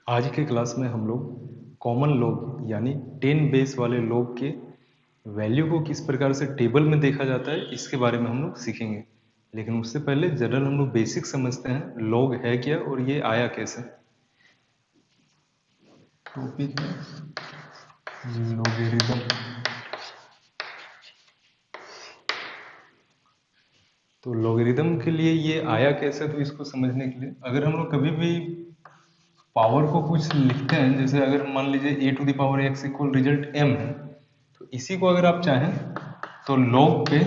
आज के क्लास में हम लोग कॉमन लॉग यानी 10 बेस वाले लॉग के वैल्यू को किस प्रकार से टेबल में देखा जाता है इसके बारे में हम लोग सीखेंगे। लेकिन उससे पहले जनरल हम लोग बेसिक समझते हैं लॉग है क्या और ये आया कैसे। टॉपिक है लॉगरिदम। तो लॉगरिदम के लिए ये आया कैसे, तो इसको समझने के लिए अगर हम लोग कभी भी पावर को कुछ लिखते हैं, जैसे अगर मान लीजिए a to the power x equal result m है, तो इसी को अगर आप चाहें तो log पे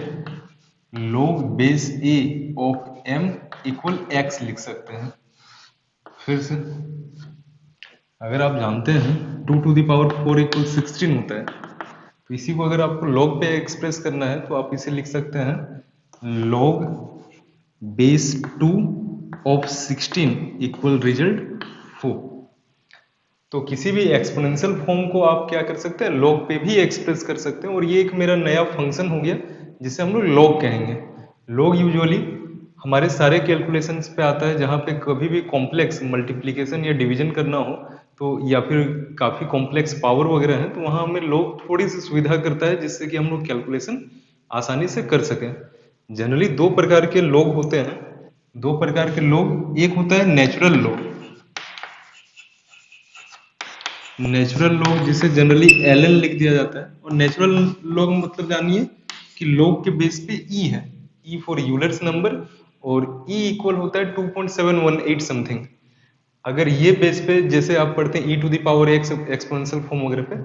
log base a of m equal x लिख सकते हैं। फिर से अगर आप जानते हैं 2 टू द पावर 4 इक्वल 16 होता है, तो इसी को अगर आपको log पे एक्सप्रेस करना है तो आप इसे लिख सकते हैं log base 2 of 16 equal result 4। तो किसी भी एक्सपोनेंशियल फॉर्म को आप क्या कर सकते हैं, लॉग पे भी एक्सप्रेस कर सकते हैं। और ये एक मेरा नया फंक्शन हो गया जिसे हम लोग लॉग कहेंगे। लॉग यूजुअली हमारे सारे कैलकुलेशंस पे आता है, जहाँ पे कभी भी कॉम्प्लेक्स मल्टीप्लिकेशन या डिवीजन करना हो तो, या फिर काफ़ी कॉम्प्लेक्स पावर वगैरह है, तो वहाँ हमें लॉग थोड़ी सी सुविधा करता है जिससे कि हम लोग कैलकुलेशन आसानी से कर सकें। जनरली दो प्रकार के लॉग होते हैं। दो प्रकार के लॉग, एक होता है नेचुरल लॉग। नेचुरल लॉग जिसे जनरली एल एन लिख दिया जाता है, और नेचुरल लॉग मतलब जानिए कि लॉग के बेस पे ई है, ई फॉर यूलर्स नंबर, और ई इक्वल होता है 2.718 समथिंग। अगर ये बेस पे जैसे आप पढ़ते हैं e to the power x exponential form वगैरह पे,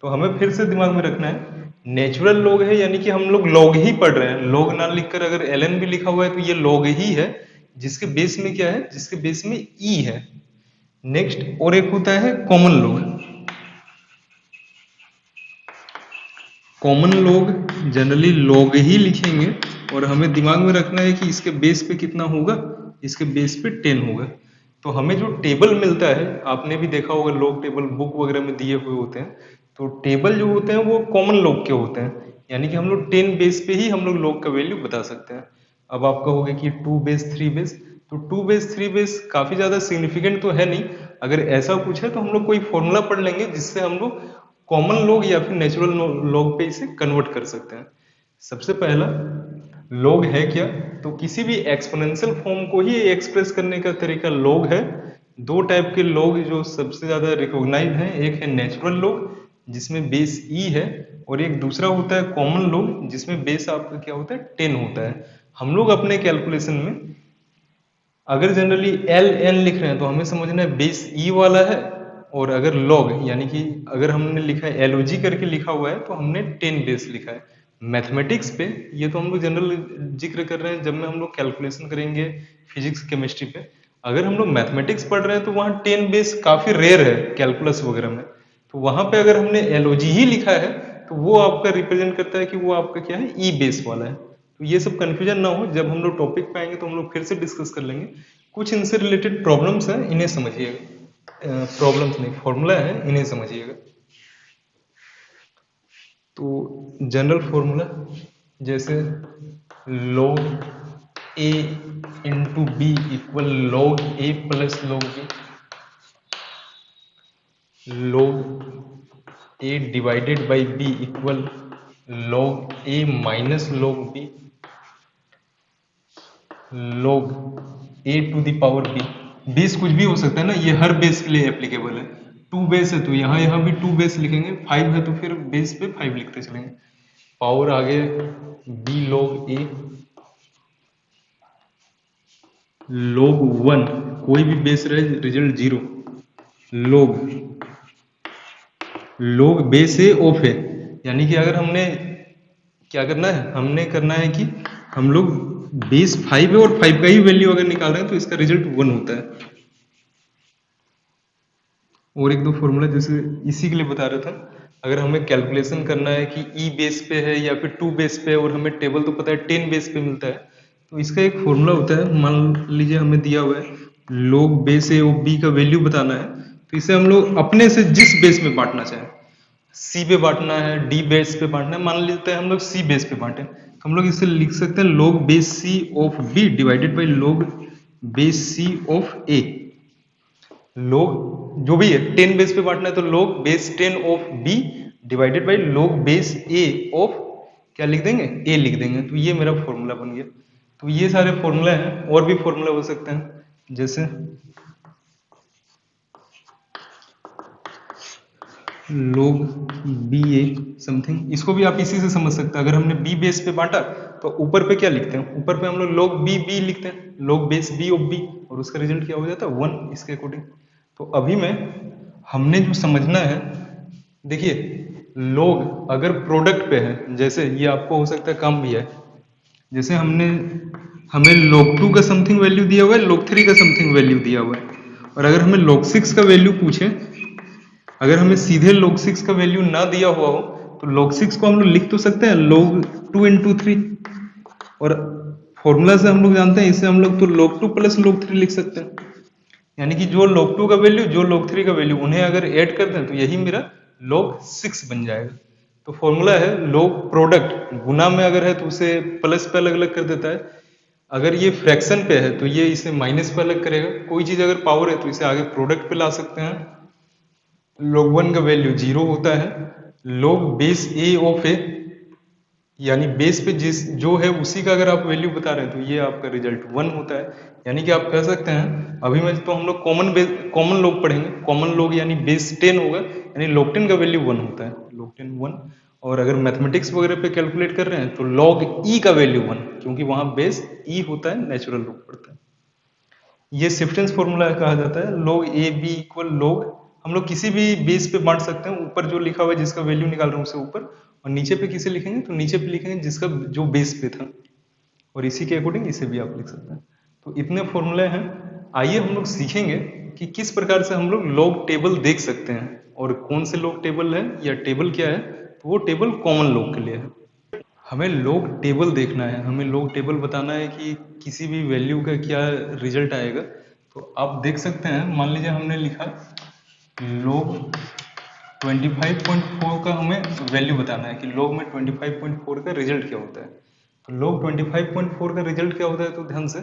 तो हमें फिर से दिमाग में रखना है नेचुरल लॉग है, यानी कि हम लोग लॉग ही पढ़ रहे हैं। लॉग ना लिखकर अगर एल एन भी लिखा हुआ है तो ये लॉग ही है, जिसके बेस में क्या है, जिसके बेस में ई है। नेक्स्ट और एक होता है common log. Common log generally log ही लिखेंगे, और हमें दिमाग में रखना है कि इसके बेस पे कितना होगा, इसके बेस पे 10 होगा। तो हमें जो टेबल मिलता है, आपने भी देखा होगा लॉग टेबल बुक वगैरह में दिए हुए होते हैं, तो टेबल जो होते हैं वो कॉमन लॉग के होते हैं, यानी कि हम लोग 10 बेस पे ही हम लोग लॉग का वैल्यू बता सकते हैं। अब आप कहोगे कि 2 बेस 3 बेस, तो 2 बेस 3 बेस काफी ज्यादा सिग्निफिकेंट तो है नहीं। अगर ऐसा कुछ है तो हम लोग कोई फॉर्मूला पढ़ लेंगे जिससे हम लोग कॉमन लॉग या फिर नेचुरल लॉग पे इसे कन्वर्ट कर सकते हैं। सबसे पहला लॉग है क्या, तो किसी भी एक्सपोनेंशियल फॉर्म को ही एक्सप्रेस करने का तरीका लॉग है। दो टाइप के लॉग जो सबसे ज्यादा रिकॉग्नाइज हैं, एक है नेचुरल लॉग जिसमें बेस ई है, और एक दूसरा होता है कॉमन लॉग जिसमें बेस आपका क्या होता है, 10 होता है। हम लोग अपने कैलकुलेशन में अगर जनरली एल एन लिख रहे हैं तो हमें समझना है बेस ई वाला है, और अगर लॉग यानी कि अगर हमने लिखा है एलओजी करके लिखा हुआ है तो हमने 10 बेस लिखा है। मैथमेटिक्स पे ये तो हम लोग जनरल जिक्र कर रहे हैं, जब में हम लोग कैलकुलेशन करेंगे फिजिक्स केमिस्ट्री पे। अगर हम लोग मैथमेटिक्स पढ़ रहे हैं तो वहाँ 10 बेस काफी रेयर है कैलकुलस वगैरह में। तो वहां पे अगर हमने एलओजी ही लिखा है तो वो आपका रिप्रेजेंट करता है कि वो आपका क्या है, ई बेस वाला है। तो ये सब कंफ्यूजन ना हो, जब हम लोग टॉपिक पे आएंगे तो हम लोग फिर से डिस्कस कर लेंगे। कुछ इनसे रिलेटेड प्रॉब्लम्स हैं, इन्हें समझिएगा। प्रॉब्लम्स नहीं, फॉर्मूला है, इन्हें समझिएगा। तो जनरल फॉर्मूला जैसे log a into b equal log a plus log b, log a divided by b equal log a minus log b, log a to the power b। Base कुछ भी हो सकता है ना, ये हर बेस के लिए एप्लीकेबल है। 2 बेस है तो यहाँ यहाँ भी 2 बेस लिखेंगे, 5 है तो फिर बेस पे 5 लिखते चलेंगे। पावर आगे b log a, log 1 कोई भी बेस रहे result 0, log base a of है, यानी कि अगर हमने क्या करना है, हमने करना है कि हम लोग बेस 5 है और 5 का ही वैल्यू अगर निकाल रहे हैं तो इसका रिजल्ट 1 होता है। और एक दो फॉर्मूला जैसे इसी के लिए बता रहा था, अगर हमें कैलकुलेशन करना है कि ई बेस पे है या फिर 2 बेस पे है, और हमें टेबल तो पता है 10 बेस पे मिलता है, तो इसका एक फॉर्मूला होता है। मान लीजिए हमें दिया हुआ है log base a of b का वैल्यू बताना है, तो इसे हम लोग अपने से जिस बेस में बांटना चाहें, सी पे बांटना है, डी बेस पे बांटना है, मान लेते हैं हम लोग सी बेस पे बांटे, तो हम लोग इसे लिख सकते हैं log base c of b divided by log base c of a. log जो भी है 10 बेस पे बांटना है तो log base 10 of b divided by log base a of क्या लिख देंगे a लिख देंगे। तो ये मेरा फॉर्मूला बन गया। तो ये सारे फॉर्मूला हैं, और भी फॉर्मूला हो सकते हैं जैसे log बी ए समथिंग, इसको भी आप इसी से समझ सकते हैं। अगर हमने b बेस पे बांटा तो ऊपर पे क्या लिखते हैं, ऊपर पे हम लोग log b लिखते हैं, log base b of b, और उसका रिजल्ट क्या हो जाता है 1 इसके अकॉर्डिंग। तो अभी में हमने जो समझना है, देखिए log अगर प्रोडक्ट पे है, जैसे ये आपको हो सकता है काम भी है, जैसे हमें log 2 का समथिंग वैल्यू दिया हुआ है, log 3 का समथिंग वैल्यू दिया हुआ है, और अगर हमें log 6 का वैल्यू पूछे, अगर हमें सीधे log 6 का वैल्यू ना दिया हुआ हो तो log 6 को हम लोग लिख तो सकते हैं log 2 इंटू 3, और फॉर्मूला से हम लोग जानते हैं, इसे हम लोग तो log 2 प्लस log 3 लिख सकते हैं। यानी कि जो log 2 का वैल्यू, जो log 3 का वैल्यू, उन्हें अगर ऐड कर दें तो यही मेरा log 6 बन जाएगा। तो फॉर्मूला है log प्रोडक्ट गुना में अगर है तो उसे प्लस पे अलग अलग कर देता है, अगर ये फ्रैक्शन पे है तो ये इसे माइनस पे अलग करेगा। कोई चीज अगर पावर है तो इसे आगे प्रोडक्ट पे ला सकते हैं। log 1 का वैल्यू 0 होता है, log base a of a, यानी बेस पे जिस जो है उसी का अगर आप वैल्यू बता रहे हैं तो ये आपका रिजल्ट 1 होता है। यानी कि आप कह सकते हैं, अभी में तो हम लोग कॉमन लॉग पढ़ेंगे, कॉमन लॉग यानी बेस 10 होगा, यानी log 10 का वैल्यू 1 होता है, log 10 1। और अगर मैथमेटिक्स वगैरह पे कैलकुलेट कर रहे हैं तो log e का वैल्यू 1, क्योंकि वहां बेस e होता है, नेचुरल लॉग पड़ता है। ये शिफ्टेंस फॉर्मूला कहा जाता है। log a b equal log, हम लोग किसी भी बेस पे बांट सकते हैं, ऊपर जो लिखा हुआ है जिसका वैल्यू निकाल रहे हैं उसे ऊपर, और नीचे पे किसे लिखेंगे तो नीचे पे लिखेंगे जिसका जो बेस पे था, और इसी के अकॉर्डिंग इसे भी आप लिख सकते हैं। तो इतने फॉर्मूले हैं। आइए हम लोग सीखेंगे कि किस प्रकार से हम लोग लॉग टेबल देख सकते हैं, और कौन से लॉग टेबल है या टेबल क्या है, तो वो टेबल कॉमन लॉग के लिए है। हमें लॉग टेबल देखना है, हमें लॉग टेबल बताना है कि किसी भी वैल्यू का क्या रिजल्ट आएगा। तो आप देख सकते हैं, मान लीजिए हमने लिखा log 25.4 का हमें वैल्यू बताना है कि log में 25.4 का रिजल्ट क्या होता है। तो log 25.4 का रिजल्ट क्या होता है, तो ध्यान से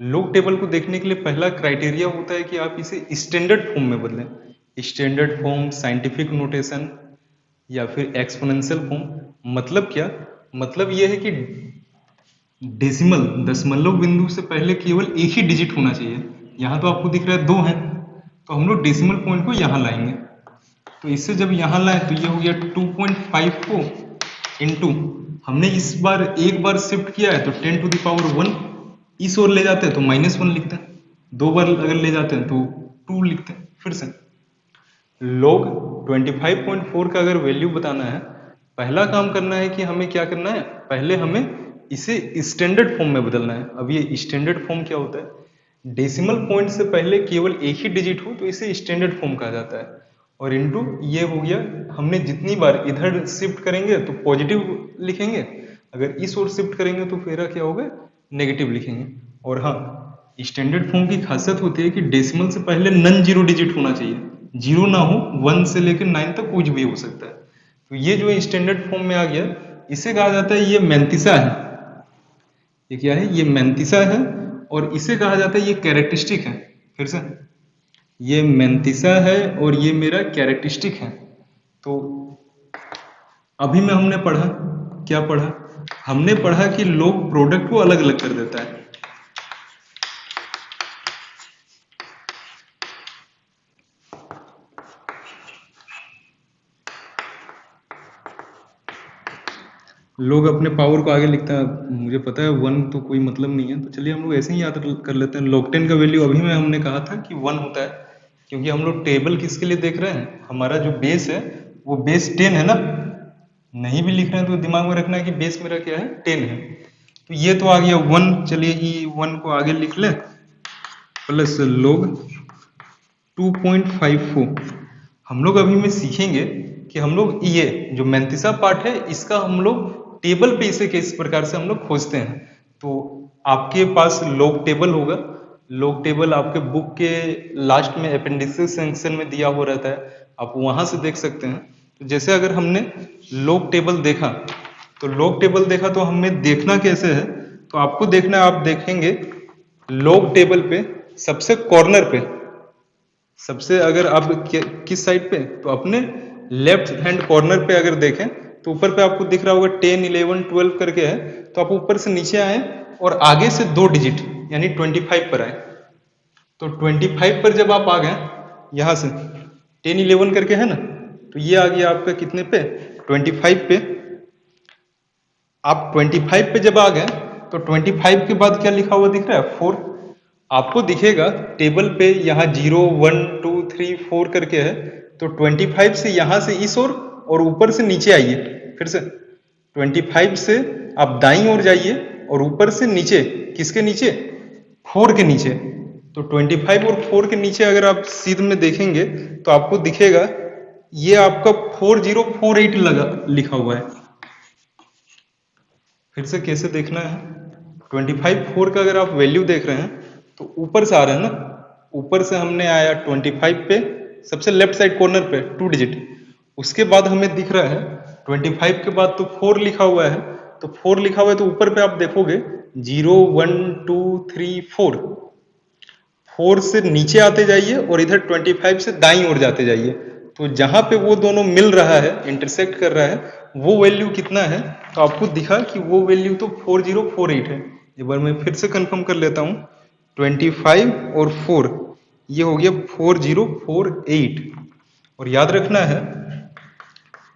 log टेबल को देखने के लिए पहला क्राइटेरिया होता है कि आप इसे स्टैंडर्ड फॉर्म में बदलें। स्टैंडर्ड फॉर्म, साइंटिफिक नोटेशन, या फिर एक्सपोनेंशियल फॉर्म। मतलब क्या, मतलब यह है कि डेसिमल, दशमलव बिंदु से पहले केवल एक ही डिजिट होना चाहिए। यहाँ तो आपको दिख रहा है 2 है, तो हम लोग डेसिमल पॉइंट को यहाँ लाएंगे। तो इससे जब यहाँ लाए तो ये हो गया 2.5 को इंटू, हमने इस बार एक बार शिफ्ट किया है तो 10 टू द पावर 1, इस ओर ले जाते हैं तो -1 लिखते हैं, 2 बार अगर ले जाते हैं तो 2 लिखते हैं। फिर से log 25.4 का अगर वैल्यू बताना है, पहला काम करना है कि हमें क्या करना है, पहले हमें इसे स्टैंडर्ड फॉर्म में बदलना है। अब ये स्टैंडर्ड फॉर्म क्या होता है, डेसिमल पॉइंट से पहले केवल एक ही डिजिट हो तो इसे स्टैंडर्ड फॉर्म कहा जाता है। और इनटू ये हो गया, हमने जितनी बार इधर शिफ्ट करेंगे तो पॉजिटिव लिखेंगे, अगर इस ओर शिफ्ट करेंगे तो फिर क्या होगा, नेगेटिव लिखेंगे। और हाँ, स्टैंडर्ड फॉर्म की खासियत होती है कि डेसिमल से पहले नन जीरो डिजिट होना चाहिए, जीरो ना हो, 1 से लेकर 9 तक कुछ भी हो सकता है। तो ये जो स्टैंडर्ड फॉर्म में आ गया, इसे कहा जाता है, ये मैंथिसा है। ये क्या है, ये मैंथिसा है, और इसे कहा जाता है, ये कैरेक्टरिस्टिक है। फिर से ये मैंथिसा है और ये मेरा कैरेक्टरिस्टिक है। तो अभी में हमने पढ़ा, क्या पढ़ा, हमने पढ़ा कि लोग प्रोडक्ट को अलग अलग कर देता है। लोग अपने पावर को आगे लिखता है, मुझे पता है 1 तो कोई मतलब नहीं है, तो चलिए हम लोग ऐसे ही याद कर लेते हैं। log 10 का वैल्यू अभी में हमने कहा था कि 1 होता है, क्योंकि हम लोग टेबल किसके लिए देख रहे हैं, हमारा जो बेस है वो बेस 10 है ना। नहीं भी लिख रहे हैं तो दिमाग में रखना है कि बेस मेरा क्या है, 10 है। तो ये तो आ गया 1, चलिए ये 1 को आगे लिख ले, प्लस log 2.54। हम लोग अभी में सीखेंगे कि हम लोग ये जो मैंथिसा पार्ट है इसका हम लोग टेबल पे इसे किस प्रकार से हम लोग खोजते हैं। तो आपके पास लॉग टेबल होगा, लॉग टेबल आपके बुक के लास्ट में अपेंडिक्स सेक्शन में दिया हुआ रहता है, आप वहां से देख सकते हैं। तो जैसे अगर हमने लॉग टेबल देखा, तो लॉग टेबल देखा तो हमें देखना कैसे है, तो आपको देखना, आप देखेंगे लॉग टेबल पे सबसे कॉर्नर पे सबसे अगर आप किस साइड पे, तो अपने लेफ्ट हैंड कॉर्नर पे अगर देखें तो ऊपर पे आपको दिख रहा होगा 10, 11, 12 करके है। तो आप ऊपर से नीचे आए और आगे से 2 डिजिट यानी 25 पर आए। तो 25 पर जब आप आ गए, यहां से 10, 11 करके है ना, तो ये आ गया आपका कितने पे, 25 पे। आप 25 पे जब आ गए तो 25 के बाद क्या लिखा हुआ दिख रहा है, 4। आपको दिखेगा टेबल पे यहाँ 0, 1, 2, 3, 4 करके है। तो 25 से यहां से इस ओर और ऊपर से नीचे आइए। फिर से 25 से आप दाईं ओर जाइए और ऊपर से नीचे, किसके नीचे, 4 के नीचे। तो 25 और 4 के नीचे अगर आप सीध में देखेंगे तो आपको दिखेगा ये आपका 4048 लगा लिखा हुआ है। फिर से कैसे देखना है, 25 4 का अगर आप वैल्यू देख रहे हैं तो ऊपर से आ रहे हैं ना, ऊपर से हमने आया 25 पे, सबसे लेफ्ट साइड कॉर्नर पे 2 डिजिट। उसके बाद हमें दिख रहा है 25 के बाद तो 4 लिखा हुआ है। तो 4 लिखा हुआ है तो ऊपर पे आप देखोगे 0, 1, 2, 3, 4। 4 से नीचे आते जाइए और इधर 25 से दाईं ओर जाते जाइए। तो जहां पे वो दोनों मिल रहा है, इंटरसेक्ट कर रहा है, वो वैल्यू कितना है, तो आपको दिखा कि वो वैल्यू तो 4048 है। एक बार मैं फिर से कंफर्म कर लेता हूं, 25 और 4 ये हो गया 4048। और याद रखना है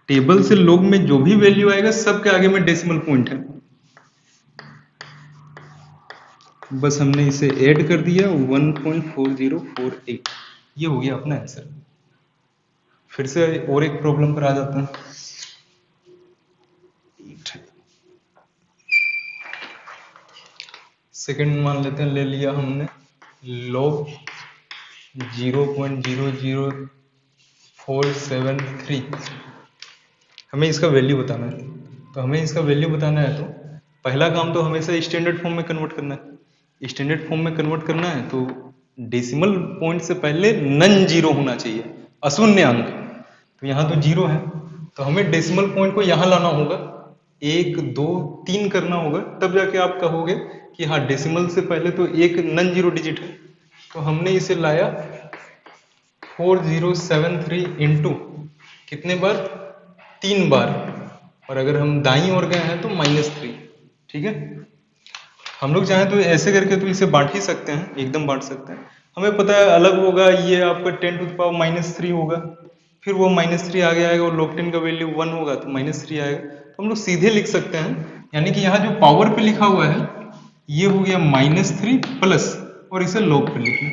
टेबल से लॉग में जो भी वैल्यू आएगा सबके आगे में डेसिमल पॉइंट है। बस हमने इसे ऐड कर दिया 1.4048, ये हो गया अपना आंसर। फिर से और एक प्रॉब्लम पर आ जाते हैं। सेकंड मान लेते हैं, ले लिया हमने लॉग 0.00473। हमें इसका वैल्यू बताना है। तो हमें इसका वैल्यू बताना है तो पहला काम तो हमेशा स्टैंडर्ड फॉर्म में कन्वर्ट करना है। स्टैंडर्ड फॉर्म में कन्वर्ट करना है तो डेसिमल पॉइंट से पहले नन जीरो होना चाहिए, अशून्य अंक। तो यहाँ तो 0 है, तो हमें डेसिमल पॉइंट को यहाँ लाना होगा, 1, 2, 3 करना होगा, तब जाके आप कहोगे कि हाँ डेसिमल से पहले तो एक नन जीरो डिजिट है। तो हमने इसे लाया 4073 इंटू कितने बार, 3 बार। और अगर हम दाईं ओर गए हैं तो -3। ठीक है, हम लोग चाहें तो ऐसे करके तो इसे बांट ही सकते हैं, एकदम बांट सकते हैं। हमें पता है अलग होगा, ये आपका 10⁻³ होगा, फिर वो -3 आगे आएगा और log 10 का वैल्यू 1 होगा तो -3 आएगा। तो हम लोग सीधे लिख सकते हैं, यानी कि यहाँ जो पावर पे लिखा हुआ है ये हो गया -3 प्लस, और इसे log पे लिखना।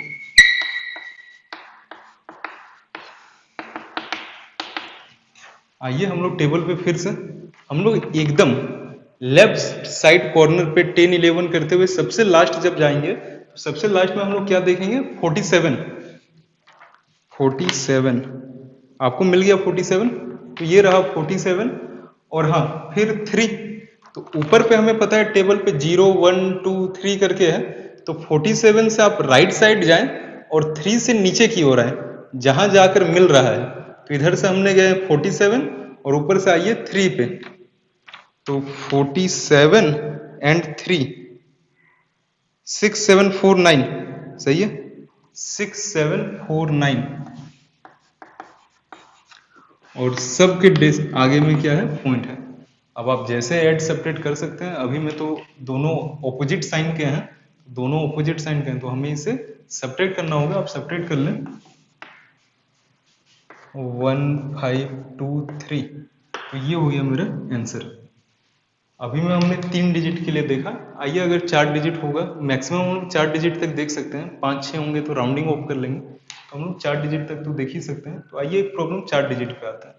आइए हम लोग टेबल पे फिर से हम लोग एकदम लेफ्ट साइड कॉर्नर पे 10, 11 करते हुए सबसे लास्ट जब जाएंगे तो सबसे लास्ट में हम लोग क्या देखेंगे, 47। आपको मिल गया 47, तो ये रहा 47। और हाँ फिर 3, तो ऊपर पे हमें पता है टेबल पे 0, 1, 2, 3 करके है। तो 47 से आप राइट साइड जाएं और 3 से नीचे की ओर आए, जहां जाकर मिल रहा है। तो इधर से हमने गए 47 और ऊपर से आइए 3 पे। तो 47 एंड 3 6749, सही है, 6749। और सबके आगे में क्या है, पॉइंट है। अब आप जैसे ऐड सेपरेट कर सकते हैं। अभी में तो दोनों ऑपोजिट साइन के हैं, दोनों ऑपोजिट साइन के हैं, तो हमें इसे सेपरेट करना होगा। आप सेपरेट कर लें, 1, 5, 2, 3, तो ये हो गया मेरा आंसर। अभी में हमने 3 डिजिट के लिए देखा। आइए अगर 4 डिजिट होगा, मैक्सिमम हम 4 डिजिट तक देख सकते हैं, 5, 6 होंगे तो राउंडिंग ऑफ कर लेंगे, तो हम लोग 4 डिजिट तक तो देख ही सकते हैं। तो आइए एक प्रॉब्लम 4 डिजिट पे आता है।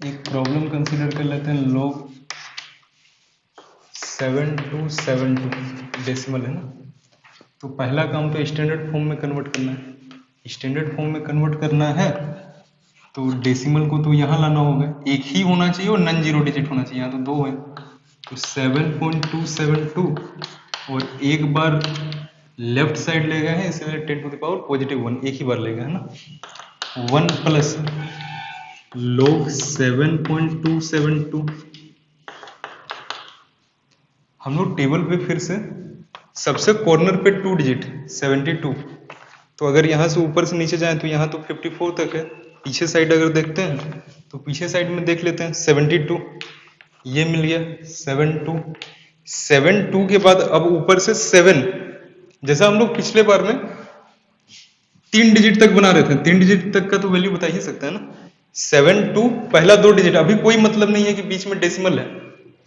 एक प्रॉब्लम कंसीडर कर लेते हैं, log 7272 डेसिमल है ना। तो पहला काम तो स्टैंडर्ड फॉर्म में कन्वर्ट करना है। स्टैंडर्ड फॉर्म में कन्वर्ट करना है तो डेसिमल को तो यहाँ लाना होगा, एक ही होना चाहिए और नन जीरो डिजिट होना चाहिए। यहाँ तो 2 है, तो 7.272 और एक बार लेफ्ट साइड ले गए हैं इसलिए 10⁻⁻1 एक ही बार ले गए है ना। 1 प्लस log 7.272। हम लोग टेबल पे फिर से सबसे कॉर्नर पे 2 डिजिट 72, तो अगर यहाँ से ऊपर से नीचे जाएं तो यहाँ तो 54 तक है। पीछे साइड अगर देखते हैं तो पीछे साइड में देख लेते हैं 72, ये मिल गया 72 के बाद अब ऊपर से 7, जैसा हम लोग पिछले बार में 3 डिजिट तक बना रहे थे, 3 डिजिट तक का तो वैल्यू बता ही सकते हैं ना। 72 पहला 2 डिजिट, अभी कोई मतलब नहीं है कि बीच में डेसिमल है।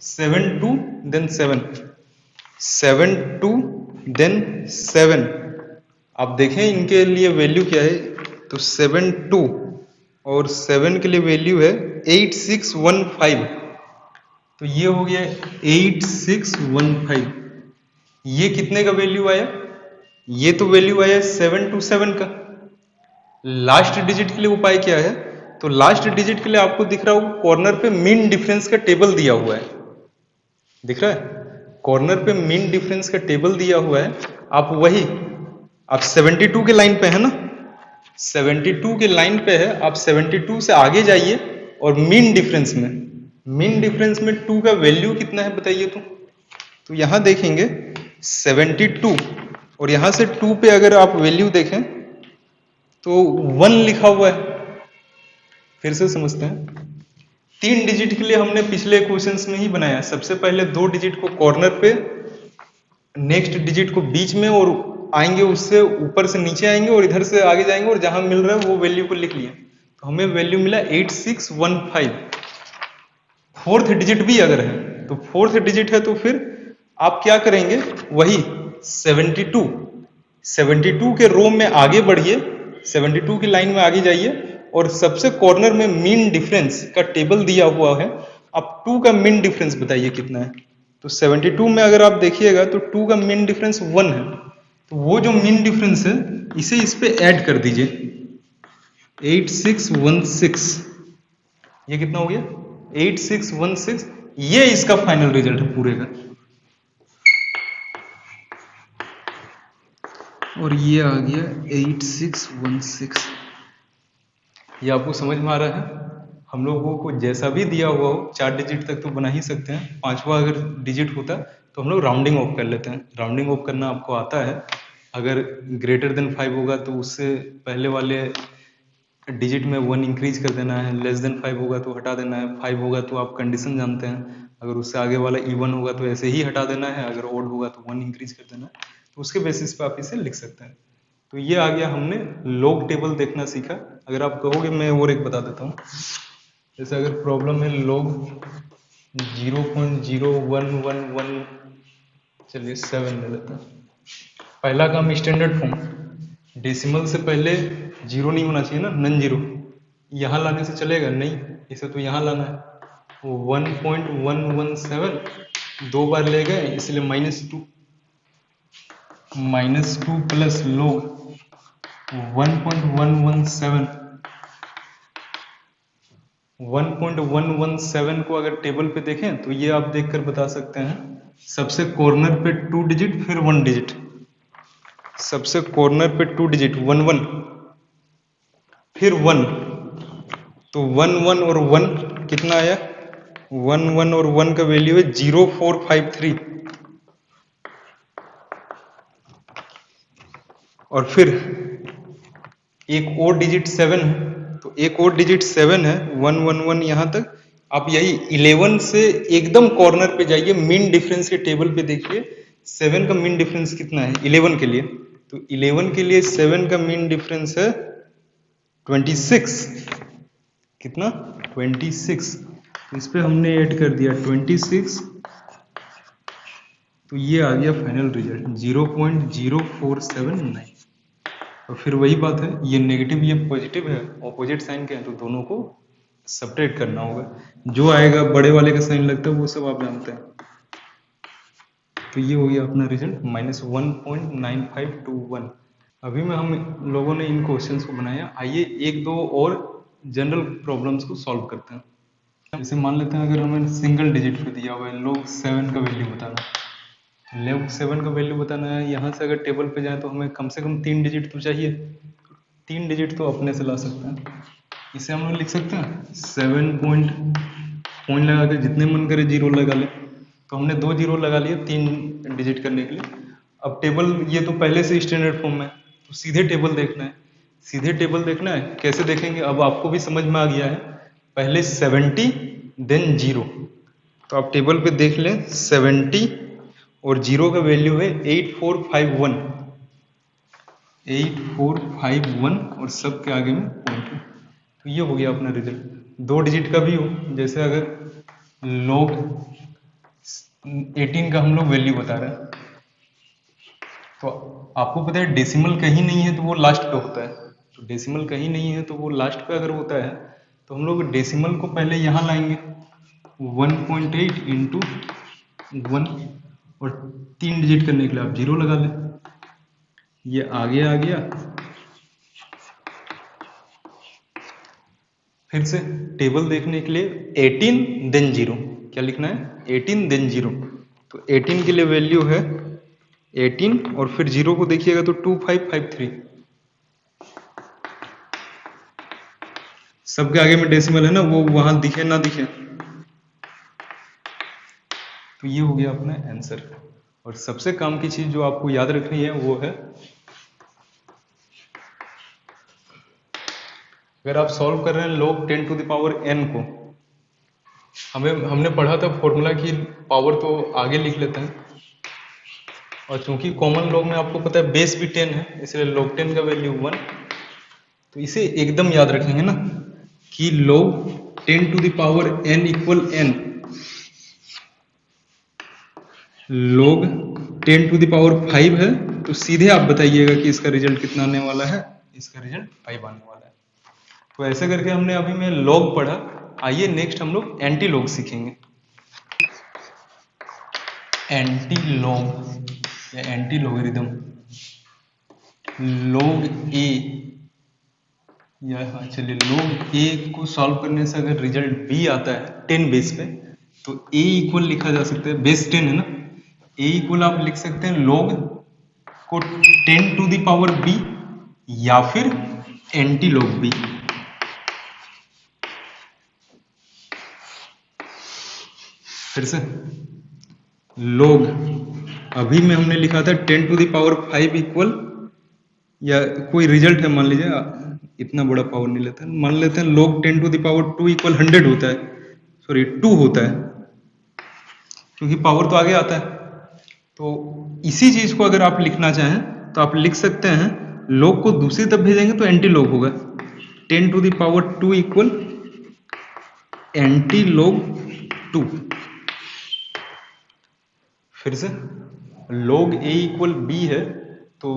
72 देन 7, 72 देन 7। आप देखें इनके लिए वैल्यू क्या है, तो 72 और 7 के लिए वैल्यू है 8615। तो ये हो गया 8615। ये कितने का वैल्यू आया, ये तो वैल्यू आया 727 का। लास्ट डिजिट के लिए उपाय क्या है, तो लास्ट डिजिट के लिए आपको दिख रहा होगा कॉर्नर पे मीन डिफरेंस का टेबल दिया हुआ है, दिख रहा है कॉर्नर पे मीन डिफरेंस का टेबल दिया हुआ है। आप वही, आप 72 के लाइन पे है ना, 72 के लाइन पे है, आप 72 से आगे जाइए और मीन डिफरेंस में 2 का वैल्यू कितना है बताइए। तो यहां देखेंगे 72 और यहां से 2 पे अगर आप वैल्यू देखें तो 1 लिखा हुआ है। फिर से समझते हैं, 3 डिजिट के लिए हमने पिछले क्वेश्चंस में ही बनाया। सबसे पहले 2 डिजिट को कॉर्नर पे, नेक्स्ट डिजिट को बीच में, और आएंगे उससे ऊपर से नीचे आएंगे और इधर से आगे जाएंगे और जहां मिल रहा है वो वैल्यू को लिख लिया। तो हमें वैल्यू मिला 8615। फोर्थ डिजिट भी अगर है तो फोर्थ डिजिट है तो फिर आप क्या करेंगे, वही 72 के रो में आगे बढ़िए, 72 की लाइन में आगे जाइए और सबसे कॉर्नर में मीन डिफरेंस का टेबल दिया हुआ है। आप 2 का मीन डिफरेंस बताइए कितना है। तो 72 में अगर आप देखिएगा तो 2 का मीन डिफरेंस 1 है। तो वो जो मीन डिफरेंस है इसे इस पे ऐड कर दीजिए, 8616। ये कितना हो गया 8616। ये इसका फाइनल रिजल्ट है पूरे का। और ये आ गया 8616। ये आपको समझ में आ रहा है। हम लोगों को जैसा भी दिया हुआ हो 4 डिजिट तक तो बना ही सकते हैं। 5वां अगर डिजिट होता तो हम लोग राउंडिंग ऑफ कर लेते हैं। राउंडिंग ऑफ करना आपको आता है। अगर ग्रेटर देन 5 होगा तो उससे पहले वाले डिजिट में 1 इंक्रीज कर देना है, लेस देन 5 होगा तो हटा देना है, 5 होगा तो आप कंडीशन जानते हैं, अगर उससे आगे वाला इवन होगा तो ऐसे ही हटा देना है, अगर ओड होगा तो 1 इंक्रीज कर देना है। तो उसके बेसिस पे आप इसे लिख सकते हैं। तो ये आ गया, हमने लॉग टेबल देखना सीखा। अगर आप कहोगे मैं और एक बता देता हूँ। जैसे अगर प्रॉब्लम है लॉग 0.0111, चलिए 7 ले लेते हैं। पहला काम स्टैंडर्ड फॉर्म, डेसिमल से पहले 0 नहीं होना चाहिए ना, नन जीरो। यहाँ लाने से चलेगा नहीं, इसे तो यहाँ लाना है। 1.117 2 बार ले गए इसलिए -2 प्लस लॉग 1.117 को अगर टेबल पे देखें तो ये आप देखकर बता सकते हैं। सबसे कॉर्नर पे 2 डिजिट फिर 1 डिजिट, सबसे कॉर्नर पे 2 डिजिट 1 1 फिर 1, तो 1 1 और 1 कितना आया, 1 1 और 1 का वैल्यू है 0453। और फिर एक और डिजिट 7 है, तो एक और डिजिट 7 है, 1 1 1 यहां तक। आप यही 11 से एकदम कॉर्नर पे जाइए, मीन डिफरेंस के टेबल पे देखिए 7 का मीन डिफरेंस कितना है 11 के लिए। तो 11 के लिए 7 का मीन डिफरेंस है 26। कितना 26। इस पे हमने ऐड कर दिया 26, तो ये आ गया फाइनल रिजल्ट 0.0479। और फिर वही बात है, ये नेगेटिव ये पॉजिटिव है, ऑपोजिट साइन के हैं, तो दोनों को सब्ट्रैक्ट करना होगा। जो आएगा बड़े वाले का साइन लगता है वो सब आप जानते हैं। तो ये हो गया अपना रिजल्ट -1.9521। अभी में हम लोगों ने इन क्वेश्चंस को बनाया। आइए एक दो और जनरल प्रॉब्लम्स को सॉल्व करते हैं। जैसे मान लेते हैं अगर हमें सिंगल डिजिट पे दिया हुआ है log 7 का वैल्यू बताना, log 7 का वैल्यू बताना है। यहाँ से अगर टेबल पे जाए तो हमें कम से कम 3 डिजिट तो चाहिए। 3 डिजिट तो अपने से ला सकते हैं। इसे हम लोग लिख सकते हैं 7 पॉइंट लगा के जितने मन करे 0 लगा ले। तो हमने 2 0 लगा लिए 3 डिजिट करने के लिए। अब टेबल ये तो पहले से स्टैंडर्ड फॉर्म में, तो सीधे टेबल देखना है। सीधे टेबल देखना है, कैसे देखेंगे अब आपको भी समझ में आ गया है। पहले 70 देन 0। तो आप टेबल पे देख लें 70 और 0 का वैल्यू है 8451। 8451 और सब के आगे में पॉइंट है। तो ये हो गया अपना रिजल्ट। 2 डिजिट का भी हो, जैसे अगर log 18 का हम लोग वैल्यू बता रहे हैं, तो आपको पता है डेसिमल कहीं नहीं है तो वो लास्ट पे होता है। तो डेसिमल कहीं नहीं है तो वो लास्ट पे अगर होता है तो हम लोग डेसिमल को पहले यहाँ लाएंगे 1.8 इंटू 1 और 3 डिजिट करने के लिए आप 0 लगा लें। ये आगे आ गया। फिर से टेबल देखने के लिए 18 देन 0। क्या लिखना है? 18 देन 0। तो 18 के लिए वैल्यू है 18 और फिर 0 को देखिएगा तो 2553। सबके आगे में डेसिमल है ना, वो वहां दिखे ना दिखे। तो ये हो गया अपना आंसर। और सबसे काम की चीज जो आपको याद रखनी है वो है, अगर आप सॉल्व कर रहे हैं log 10 to the power n को, हमने पढ़ा था फॉर्मूला की पावर तो आगे लिख लेते हैं, और चूंकि कॉमन लॉग में आपको पता है बेस भी 10 है, इसलिए log 10 का वैल्यू 1। तो इसे एकदम याद रखेंगे ना कि log 10 to the power n equal n। log 10 to the power 5 है, तो सीधे आप बताइएगा कि इसका रिजल्ट कितना आने वाला है। इसका रिजल्ट 5 आने वाला है। तो ऐसे करके हमने अभी में log पढ़ा। आइए नेक्स्ट हम लोग एंटी लॉग सीखेंगे। एंटी लॉग या एंटी लॉगरिदम। log a या हाँ चलिए log a को सॉल्व करने से अगर रिजल्ट b आता है 10 बेस पे, तो a इक्वल लिखा जा सकता है, बेस 10 है ना, a इक्वल आप लिख सकते हैं log को 10 टू द पावर b या फिर एंटी लॉग b। फिर से log अभी में हमने लिखा था 10 टू द पावर 5 इक्वल, या कोई रिजल्ट है मान लीजिए, इतना बड़ा पावर नहीं लेते हैं, मान लेते हैं log 10 to the power 2 equal 100 होता है, सॉरी 2 होता है, क्योंकि पावर तो आगे आता है। तो इसी चीज को अगर आप लिखना चाहें तो आप लिख सकते हैं, log को दूसरी तरफ भेजेंगे तो एंटी log होगा, 10 to the power 2 equal anti log 2। फिर से log a इक्वल b है, तो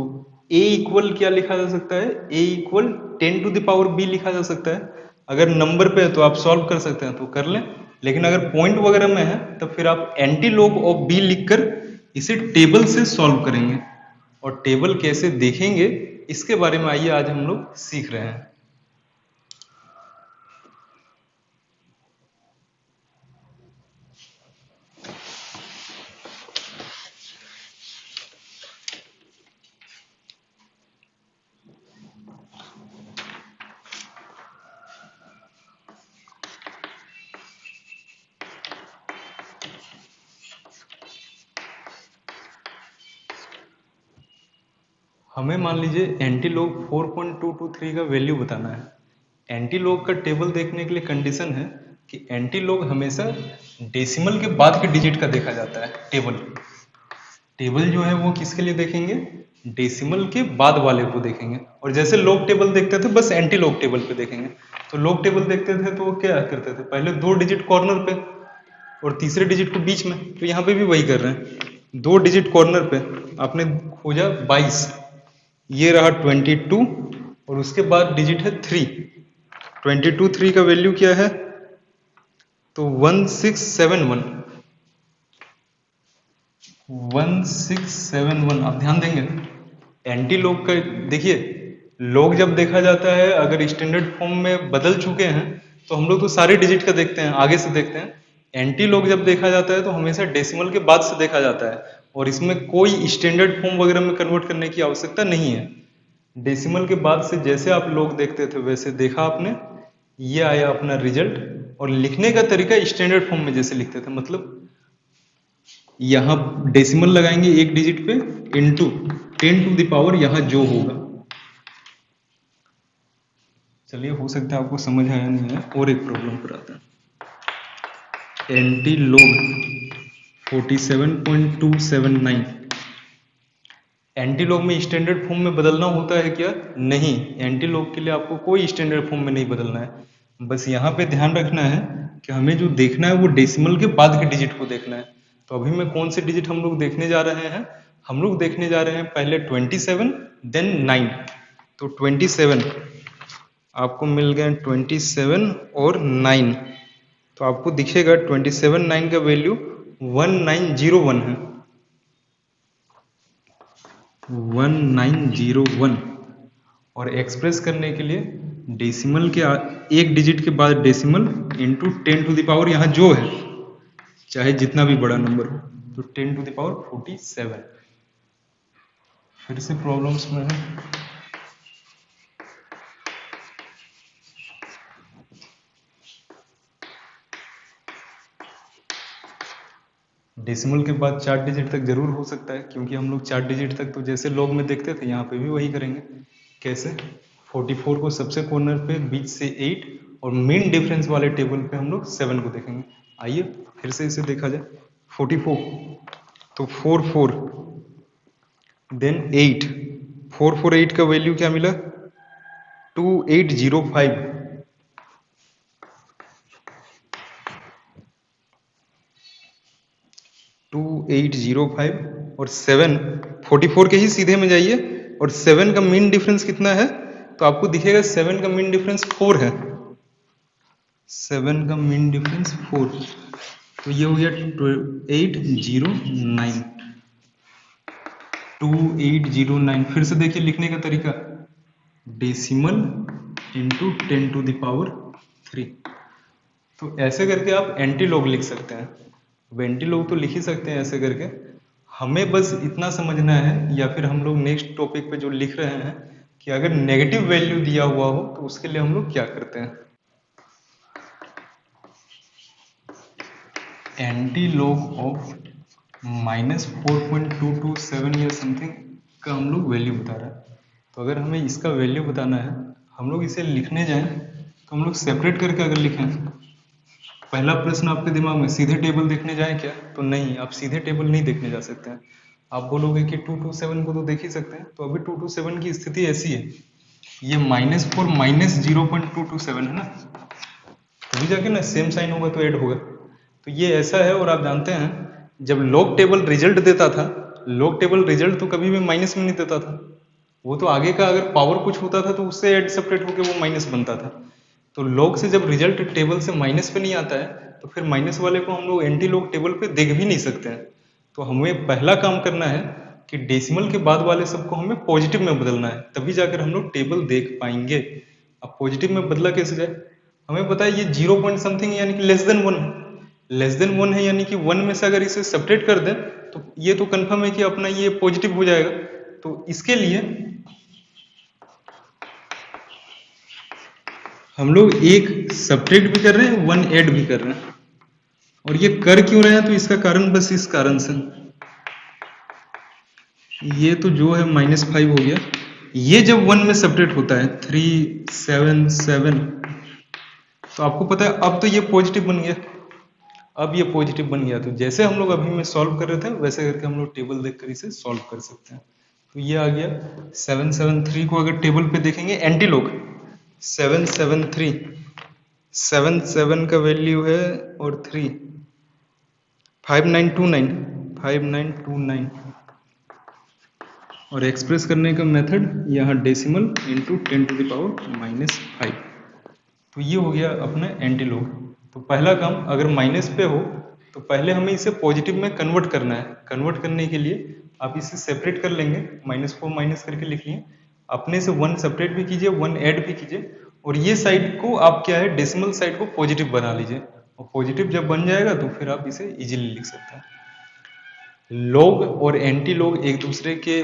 a इक्वल क्या लिखा जा सकता है? a equal 10 to the power b लिखा जा सकता है। अगर नंबर पे है तो आप सॉल्व कर सकते हैं तो कर लें, लेकिन अगर पॉइंट वगैरह में है तो फिर आप एंटी log ऑफ b लिखकर इसे टेबल से सॉल्व करेंगे। और टेबल कैसे देखेंगे इसके बारे में आइए आज हम लोग सीख रहे हैं। हमें मान लीजिए एंटी लॉग 4.223 का वैल्यू बताना है। एंटी लॉग का टेबल देखने के लिए कंडीशन है कि एंटी लॉग हमेशा डेसिमल के बाद के डिजिट का देखा जाता है। टेबल जो है वो किसके लिए देखेंगे? डेसिमल के बाद वाले को देखेंगे। और जैसे लॉग टेबल देखते थे बस एंटी लॉग टेबल पे देखेंगे। तो लॉग टेबल देखते थे तो वो क्या करते थे, पहले 2 डिजिट कॉर्नर पे और तीसरे डिजिट को बीच में। तो यहाँ पे भी वही कर रहे हैं, 2 डिजिट कॉर्नर पे आपने खोजा 22, ये रहा 22 और उसके बाद डिजिट है 3। 22 3 का वैल्यू क्या है? तो 1671। 1671 आप ध्यान देंगे। एंटी लॉग का देखिए, लॉग जब देखा जाता है अगर स्टैंडर्ड फॉर्म में बदल चुके हैं तो हम लोग तो सारे डिजिट का देखते हैं, आगे से देखते हैं। एंटी लॉग जब देखा जाता है तो हमेशा डेसिमल के बाद से देखा जाता है और इसमें कोई स्टैंडर्ड फॉर्म वगैरह में कन्वर्ट करने की आवश्यकता नहीं है। डेसिमल के बाद से जैसे आप लॉग देखते थे वैसे देखा आपने, ये आया अपना रिजल्ट। और लिखने का तरीका स्टैंडर्ड फॉर्म में जैसे लिखते थे, मतलब यहाँ डेसिमल लगाएंगे एक डिजिट पे इंटू 10 टू द पावर यहाँ जो होगा चलिए, हो सकता है आपको समझ आया नहीं है, और एक प्रॉब्लम पर आता है। Anti log 47.279। एंटी लॉग में स्टैंडर्ड फॉर्म में बदलना होता है क्या? नहीं, एंटी लॉग के लिए आपको कोई स्टैंडर्ड फॉर्म में नहीं बदलना है। बस यहाँ पे ध्यान रखना है कि हमें जो देखना है वो डेसिमल के बाद के डिजिट को देखना है। तो अभी मैं कौन से डिजिट हम लोग देखने जा रहे हैं? हम लोग देखने जा रहे हैं पहले 27 देन 9। तो 27 आपको मिल गए 27 और 9। तो आपको दिखेगा 27 9 का वैल्यू 1901 है, 1901। और एक्सप्रेस करने के लिए डेसिमल के एक डिजिट के बाद decimal into 10 to the power यहाँ जो है, चाहे जितना भी बड़ा नंबर हो, तो 10 टू द पावर 47। फिर से प्रॉब्लम्स में है। डेसिमल के बाद 4 डिजिट तक जरूर हो सकता है, क्योंकि हम लोग 4 डिजिट तक तो जैसे लॉग में देखते थे यहाँ पे भी वही करेंगे। कैसे? 44 को सबसे कॉर्नर पे बीच से 8 और मेन डिफरेंस वाले टेबल पे हम लोग 7 को देखेंगे। आइए फिर से इसे देखा जाए। 44 तो 44 देन 8, 448 का वैल्यू क्या मिला? 2805। 2805 और 7, 44 के ही सीधे में जाइए और 7 का मीन डिफरेंस कितना है? तो आपको दिखेगा 7 का मीन डिफरेंस 4 है। 7 का मीन डिफरेंस 4, तो ये हो गया 2809। 2809। फिर से देखिए लिखने का तरीका, decimal into 10 to the power 3। तो ऐसे करके आप एंटी लॉग लिख सकते हैं। एंटी लॉग तो लिख ही सकते हैं ऐसे करके। हमें बस इतना समझना है, या फिर हम लोग नेक्स्ट टॉपिक पे जो लिख रहे हैं कि अगर नेगेटिव वैल्यू दिया हुआ हो तो उसके लिए हम लोग क्या करते हैं। एंटी लॉग ऑफ -4.227 या समथिंग का हम लोग वैल्यू बता रहे हैं। तो अगर हमें इसका वैल्यू बताना है, हम लोग इसे लिखने जाएं तो हम लोग सेपरेट करके अगर लिखें, पहला प्रश्न आपके दिमाग में सीधे टेबल देखने जाएं क्या? तो नहीं, आप सीधे टेबल नहीं देखने जा सकते हैं। आप बोलोगे कि 227 को तो देख ही सकते हैं। तो अभी 227 की स्थिति ऐसी है, ये -4 -0.227 है ना, तभी जाके ना सेम साइन होगा तो ऐड होगा। तो ये ऐसा है। और आप जानते हैं जब लॉग टेबल रिजल्ट देता था, लॉग टेबल रिजल्ट तो कभी भी माइनस में नहीं देता था। वो तो आगे का अगर पावर कुछ होता था तो उससे ऐड सेपरेट होकर वो माइनस बनता था। तो लॉग से जब रिजल्ट टेबल से माइनस पे नहीं आता है, तो फिर माइनस वाले को हम लोग एंटी लॉग टेबल पे देख भी नहीं सकते हैं। तो हमें पहला काम करना है कि डेसिमल के बाद वाले सबको हमें पॉजिटिव में बदलना है, तभी जाकर हम लोग टेबल देख पाएंगे। अब पॉजिटिव में बदला कैसे जाए? हमें पता है ये 0 पॉइंट समथिंग यानी कि लेस देन 1 है। लेस देन 1 है यानी कि 1 में से अगर इसे सेपरेट कर दें तो ये तो कंफर्म है कि अपना ये पॉजिटिव हो जाएगा। तो इसके लिए हम लोग एक सब्ट्रैक्ट भी कर रहे हैं, 1 ऐड भी कर रहे हैं। और ये कर क्यों रहे हैं? तो इसका कारण बस इस कारण से, ये तो जो है -5 हो गया। ये जब 1 में सब्ट्रैक्ट होता है 3 7 7, तो आपको पता है अब तो ये पॉजिटिव बन गया। अब ये पॉजिटिव बन गया, तो जैसे हम लोग अभी में सॉल्व कर रहे थे वैसे करके हम लोग टेबल देखकर इसे सॉल्व कर सकते हैं। तो ये आ गया 773 को अगर टेबल पे देखेंगे एंटी लॉग 773, 7 का वैल्यू है और 3 5929, 5929। और एक्सप्रेस करने का मेथड यहाँ decimal into 10 to the power -5। तो ये हो गया अपना एंटी लॉग। तो पहला काम, अगर माइनस पे हो तो पहले हमें इसे पॉजिटिव में कन्वर्ट करना है। कन्वर्ट करने के लिए आप इसे सेपरेट कर लेंगे, -4 माइनस करके लिख लिए। अपने से 1 सेपरेट भी कीजिए, 1 ऐड भी कीजिए, और ये साइड को आप क्या है, डेसिमल साइड को पॉजिटिव बना लीजिए। और पॉजिटिव जब बन जाएगा तो फिर आप इसे इजीली लिख सकते हैं। लॉग और एंटी लॉग एक दूसरे के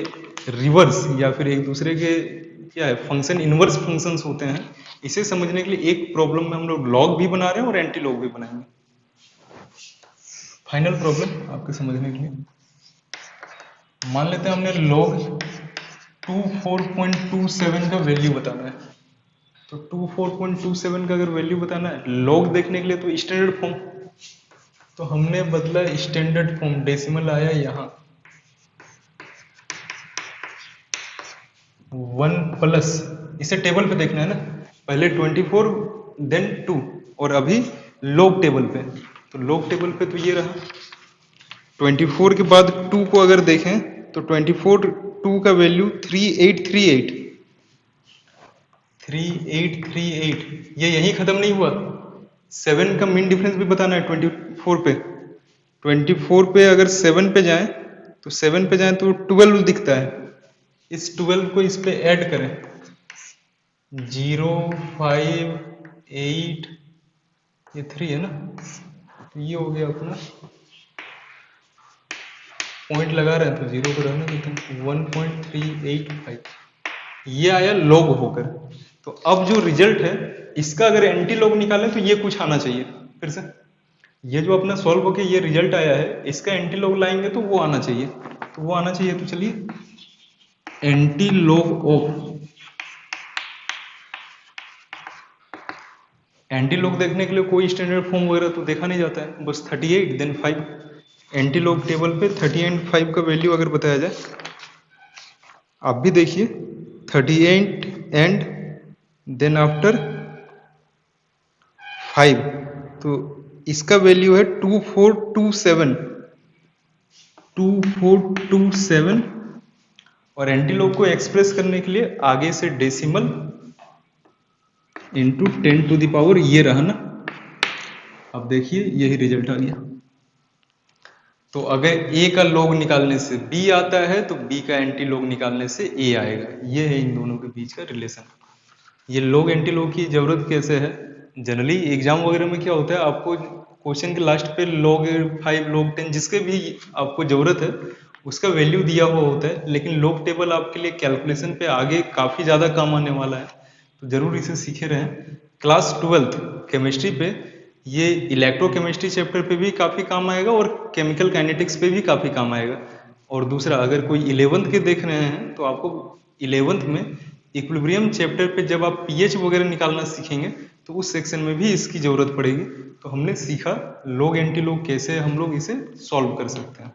रिवर्स या फिर एक दूसरे के क्या है, फंक्शन इनवर्स फंक्शंस होते हैं। इसे समझने के लिए एक प्रॉब्लम में हम लोग लॉग भी बना रहे हैं और एंटी लॉग भी बनाएंगे। फाइनल प्रॉब्लम आपके समझने के लिए, मान लेते हैं हमने लॉग 24.27 का वैल्यू बताना है। तो 24.27 का अगर वैल्यू बताना है लॉग देखने के लिए तो स्टैंडर्ड फॉर्म, तो हमने बदला स्टैंडर्ड फॉर्म, डेसिमल आया यहाँ 1 प्लस, इसे टेबल पे देखना है ना, पहले 24 देन 2 और अभी लॉग टेबल पे, तो लॉग टेबल पे तो ये रहा 24 के बाद 2 को अगर देखें तो 24 2 का वैल्यू 3838, 3838, ये यहीं खत्म नहीं हुआ, 7 का मीन डिफरेंस भी बताना है 24 पे, 24 पे अगर 7 पे जाएं तो 7 पे जाएं तो 12 दिखता है, इस 12 को इस पे ऐड करें 0 5 8, ये 3 है ना, तो ये हो गया अपना, पॉइंट लगा रहे हैं तो 0 को रहने देते हैं, 1385, ये आया लॉग होकर। तो अब जो रिजल्ट है इसका अगर एंटी लॉग निकालें तो ये कुछ आना चाहिए, फिर से ये जो अपना सॉल्व होके ये रिजल्ट आया है इसका एंटी लॉग लाएंगे तो वो आना चाहिए, तो वो आना चाहिए, तो चलिए anti log of, anti log देखने के लिए कोई स्टैंडर्ड फॉर्म वगैरह तो देखा नहीं जाता है, बस 38 देन 5, एंटी लॉग टेबल पे 38 एंड 5 का वैल्यू अगर बताया जाए, आप भी देखिए 38 एंड देन आफ्टर 5, तो इसका वैल्यू है 2427, 2427, और एंटी लॉग को एक्सप्रेस करने के लिए आगे से decimal into 10 to the power, ये रहा ना, अब देखिए यही रिजल्ट आ गया। तो अगर a का लॉग निकालने से b आता है तो b का एंटी लॉग निकालने से a आएगा, ये है इन दोनों के बीच का रिलेशन। ये लॉग एंटी लॉग की जरूरत कैसे है, जनरली एग्जाम वगैरह में क्या होता है, आपको क्वेश्चन के लास्ट पे log 5 log 10 जिसके भी आपको जरूरत है उसका वैल्यू दिया हुआ होता है, लेकिन लॉग टेबल आपके लिए कैलकुलेशन पे आगे काफी ज्यादा काम आने वाला है, तो जरूर इसे सीखे रहें। क्लास 12th केमिस्ट्री पे ये इलेक्ट्रोकेमिस्ट्री चैप्टर पे भी काफी काम आएगा और केमिकल काइनेटिक्स पे भी काफी काम आएगा। और दूसरा, अगर कोई 11th के देख रहे हैं तो आपको 11th में इक्विलिब्रियम चैप्टर पे जब आप पीएच वगैरह निकालना सीखेंगे तो उस सेक्शन में भी इसकी जरूरत पड़ेगी। तो हमने सीखा लॉग एंटी लॉग कैसे हम लोग इसे सॉल्व कर सकते हैं।